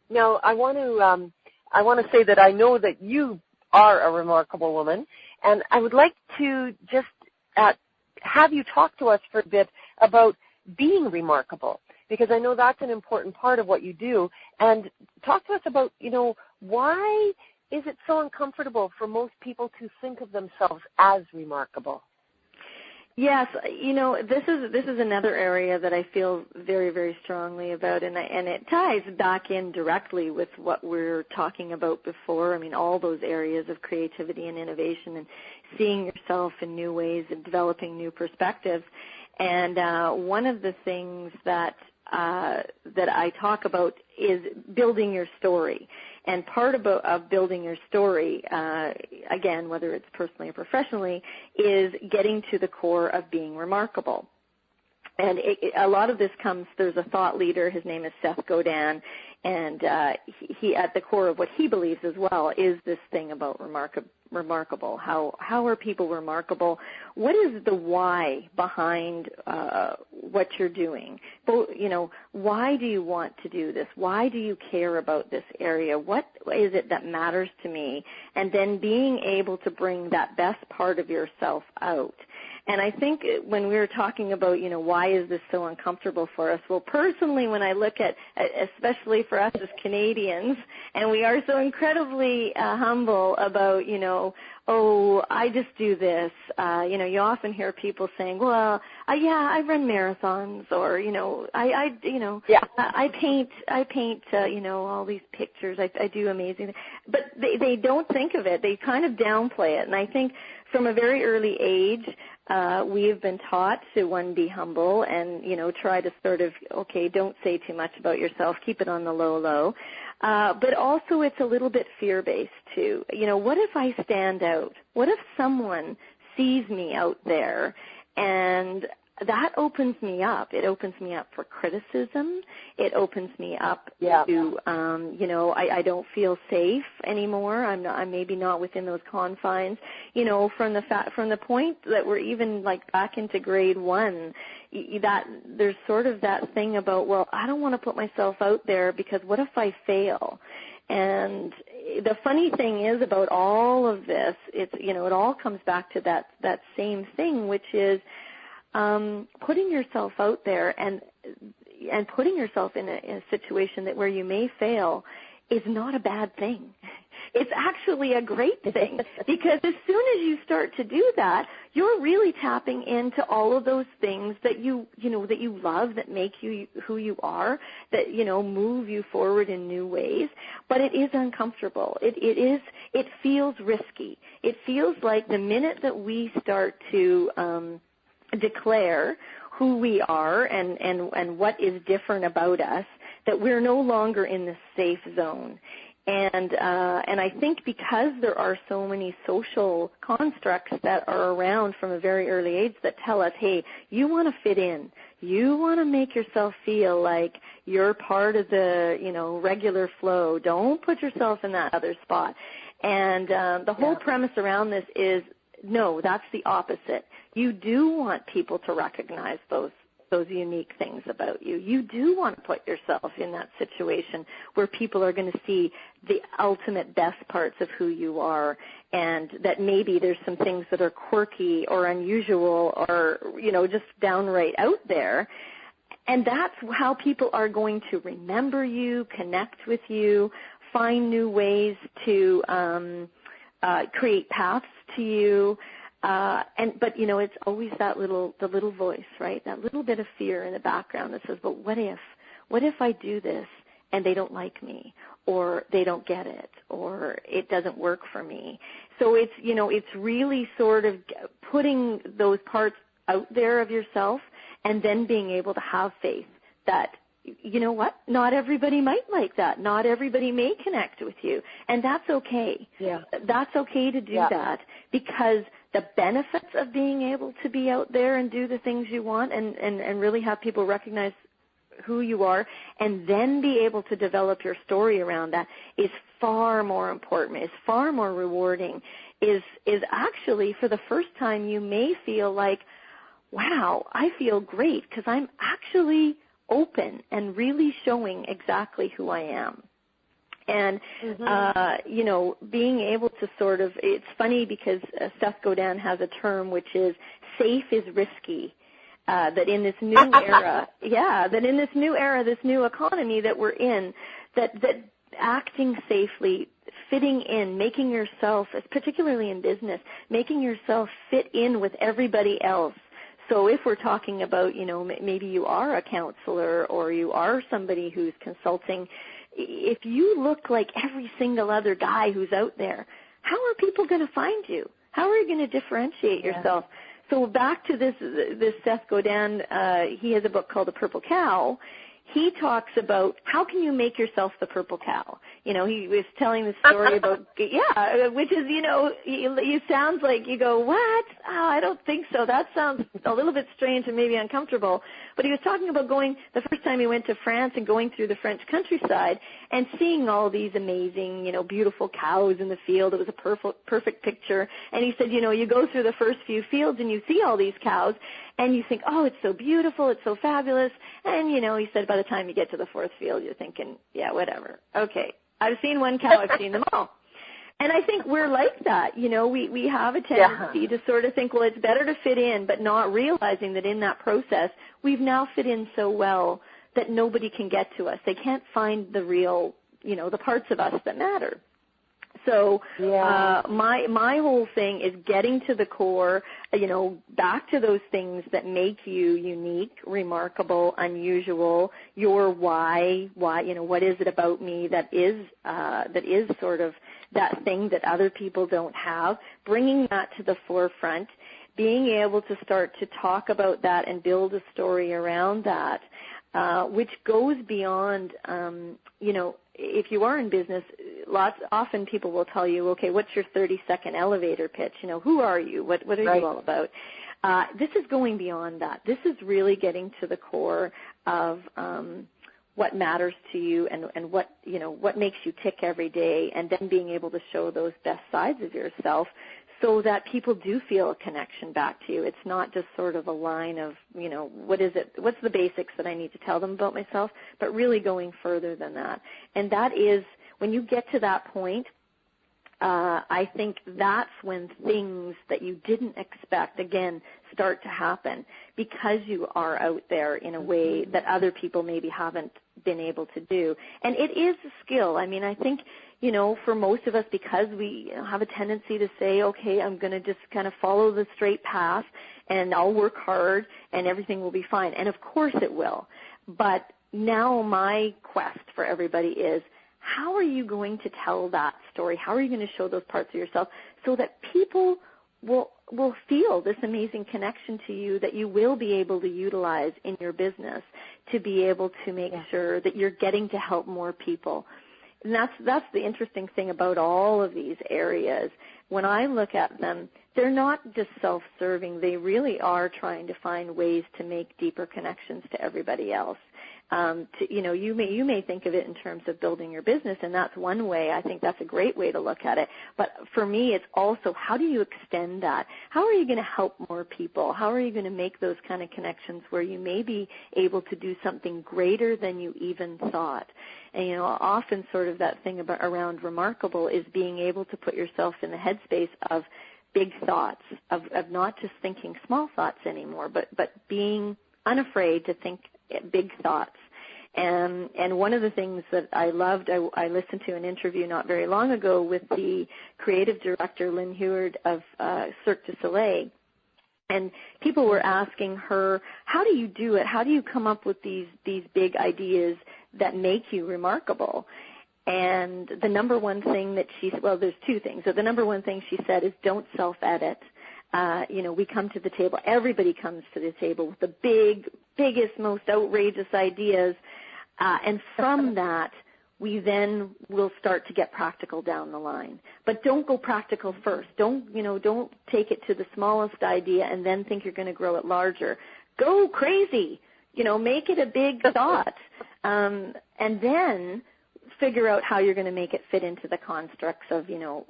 Now, I want to say that I know that you are a remarkable woman, and I would like to just have you talk to us for a bit about being remarkable, because I know that's an important part of what you do. And talk to us about, why is it so uncomfortable for most people to think of themselves as remarkable? Yes, this is another area that I feel very, very strongly about, and it ties back in directly with what we're talking about before. I mean, all those areas of creativity and innovation and seeing yourself in new ways and developing new perspectives. And one of the things that I talk about is building your story. And part of building your story, again, whether it's personally or professionally, is getting to the core of being remarkable. And a lot of this comes, there's a thought leader, his name is Seth Godin, and he at the core of what he believes as well is this thing about remarkable. How are people remarkable? What is the why behind what you're doing? Why do you want to do this? Why do you care about this area? What is it that matters to me? And then being able to bring that best part of yourself out. And I think when we were talking about, why is this so uncomfortable for us? Well, personally, when I look at, especially for us as Canadians, and we are so incredibly humble about, I just do this. You often hear people saying, well, I run marathons, or, I paint, all these pictures. I do amazing things. But they don't think of it. They kind of downplay it. And I think from a very early age, we have been taught to, one, be humble and, try to sort of, don't say too much about yourself, keep it on the low. But also it's a little bit fear-based too. What if I stand out? What if someone sees me out there? And that opens me up. It opens me up for criticism. It opens me up to, I don't feel safe anymore. I'm maybe not within those confines. From the point that we're even like back into grade 1, that there's sort of that thing about, well, I don't want to put myself out there because what if I fail? And the funny thing is about all of this, it's, it all comes back to that same thing, which is, putting yourself out there and putting yourself in a situation where you may fail is not a bad thing. It's actually a great thing, because as soon as you start to do that, you're really tapping into all of those things that you love, that make you who you are, that move you forward in new ways. But it is uncomfortable. It feels risky. It feels like the minute that we start to declare who we are and what is different about us, that we're no longer in the safe zone. And I think because there are so many social constructs that are around from a very early age that tell us, hey, you want to fit in. You want to make yourself feel like you're part of the, regular flow. Don't put yourself in that other spot. And the whole premise around this is, no, that's the opposite. You do want people to recognize those unique things about you. You do want to put yourself in that situation where people are going to see the ultimate best parts of who you are, and that maybe there's some things that are quirky or unusual or, just downright out there. And that's how people are going to remember you, connect with you, find new ways to create paths to you. But it's always the little voice, right? That little bit of fear in the background that says, but what if I do this and they don't like me, or they don't get it, or it doesn't work for me? So it's really sort of putting those parts out there of yourself, and then being able to have faith that, you know what, not everybody might like that. Not everybody may connect with you. And that's okay. Yeah. That's okay to do that, because the benefits of being able to be out there and do the things you want and really have people recognize who you are, and then be able to develop your story around that, is far more important, is far more rewarding, is actually, for the first time, you may feel like, wow, I feel great because I'm actually open and really showing exactly who I am. And, you know, being able to sort of, it's funny because Seth Godin has a term which is safe is risky. That in this new era, this new economy that we're in, that acting safely, fitting in, making yourself, particularly in business, making yourself fit in with everybody else. So if we're talking about, you know, maybe you are a counselor or you are somebody who's consulting, if you look like every single other guy who's out there, how are people going to find you? How are you going to differentiate yourself? So back to this Seth Godin, he has a book called The Purple Cow. He talks about how can you make yourself the purple cow. You know, he was telling the story about, which is, you know, you sounds like you go, what? Oh, I don't think so. That sounds a little bit strange and maybe uncomfortable. But he was talking about going, the first time he went to France and going through the French countryside and seeing all these amazing, you know, beautiful cows in the field. It was a perfect picture. And he said, you know, you go through the first few fields and you see all these cows and you think, oh, it's so beautiful, it's so fabulous. And, you know, he said by the time you get to the fourth field, you're thinking, yeah, whatever. Okay, I've seen one cow, I've seen them all. And I think we're like that. You know, we have a tendency to sort of think, well, it's better to fit in, but not realizing that in that process, we've now fit in so well that nobody can get to us. They can't find the real, you know, the parts of us that matter. So my whole thing is getting to the core, you know, back to those things that make you unique, remarkable, unusual, your why, you know, what is it about me that is sort of that thing that other people don't have, bringing that to the forefront, being able to start to talk about that and build a story around that, which goes beyond, you know, if you are in business, often people will tell you, okay, what's your 30-second elevator pitch? You know, who are you? What are you all about? This is going beyond that. This is really getting to the core of what matters to you and what, you know, what makes you tick every day, and then being able to show those best sides of yourself so that people do feel a connection back to you. It's not just sort of a line of, you know, what is it, what's the basics that I need to tell them about myself, but really going further than that. And that is, when you get to that point, I think that's when things that you didn't expect, again, start to happen because you are out there in a way that other people maybe haven't been able to do. And it is a skill. I mean, I think, you know, for most of us, because we have a tendency to say, okay, I'm going to just kind of follow the straight path and I'll work hard and everything will be fine. And of course it will. But now my quest for everybody is, how are you going to tell that story? How are you going to show those parts of yourself so that people will feel this amazing connection to you that you will be able to utilize in your business to be able to make sure that you're getting to help more people? And that's the interesting thing about all of these areas. When I look at them, they're not just self-serving. They really are trying to find ways to make deeper connections to everybody else. You know, you may think of it in terms of building your business, and that's one way. I think that's a great way to look at it. But for me, it's also, how do you extend that? How are you going to help more people? How are you going to make those kind of connections where you may be able to do something greater than you even thought? And, you know, often sort of that thing around remarkable is being able to put yourself in the headspace of big thoughts, of not just thinking small thoughts anymore, but being unafraid to think big thoughts. And one of the things that I loved, I listened to an interview not very long ago with the creative director, Lynn Oucharek of Cirque du Soleil. And people were asking her, how do you do it? How do you come up with these big ideas that make you remarkable? And the number one thing that she said, well, there's two things. So the number one thing she said is don't self-edit. You know, we come to the table, everybody comes to the table with the biggest, most outrageous ideas. And from that, we then will start to get practical down the line. But don't go practical first. Don't take it to the smallest idea and then think you're going to grow it larger. Go crazy. You know, make it a big thought. And then figure out how you're going to make it fit into the constructs of, you know,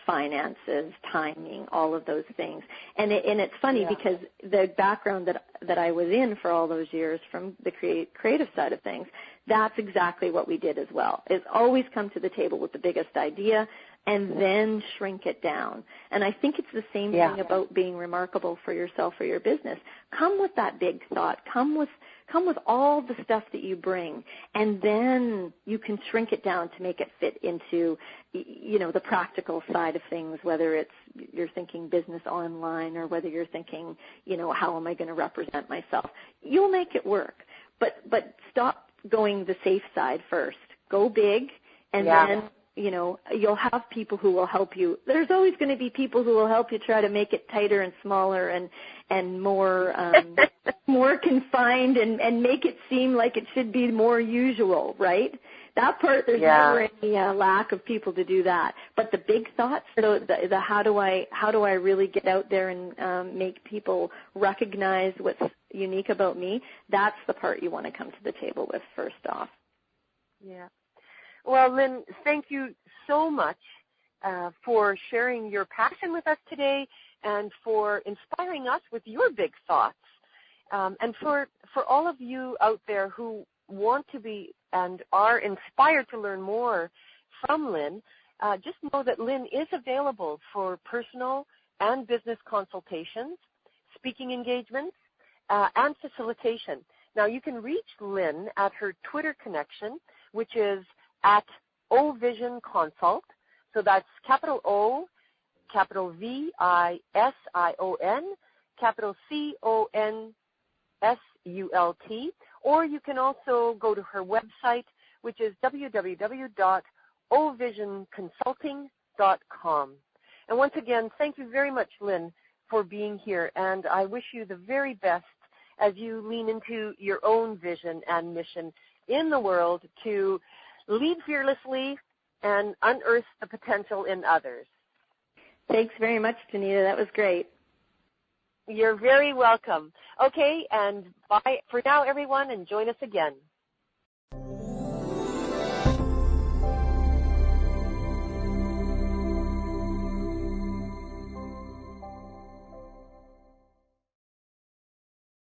finances, timing, all of those things. And it's funny because the background that I was in for all those years from the creative side of things, that's exactly what we did as well, is always come to the table with the biggest idea and then shrink it down. And I think it's the same thing about being remarkable for yourself or your business. Come with that big thought. Come with all the stuff that you bring, and then you can shrink it down to make it fit into, the practical side of things, whether it's you're thinking business online or whether you're thinking, how am I going to represent myself? You'll make it work. But stop going the safe side first. Go big, and then you'll have people who will help you. There's always going to be people who will help you try to make it tighter and smaller and more more confined and make it seem like it should be more usual, right? That part, there's never any lack of people to do that. But the big thoughts, the how do I really get out there and make people recognize what's unique about me? That's the part you want to come to the table with first off. Yeah. Well, Lynn, thank you so much for sharing your passion with us today and for inspiring us with your big thoughts. And for all of you out there who want to be and are inspired to learn more from Lynn, just know that Lynn is available for personal and business consultations, speaking engagements, and facilitation. Now, you can reach Lynn at her Twitter connection, which is at OVision Consult. So that's capital O, capital VISION, capital CONSULT. Or you can also go to her website, which is www.ovisionconsulting.com. And once again, thank you very much, Lynn, for being here. And I wish you the very best as you lean into your own vision and mission in the world to lead fearlessly and unearth the potential in others. Thanks very much, Janita. That was great. You're very welcome. Okay, and bye for now, everyone, and join us again.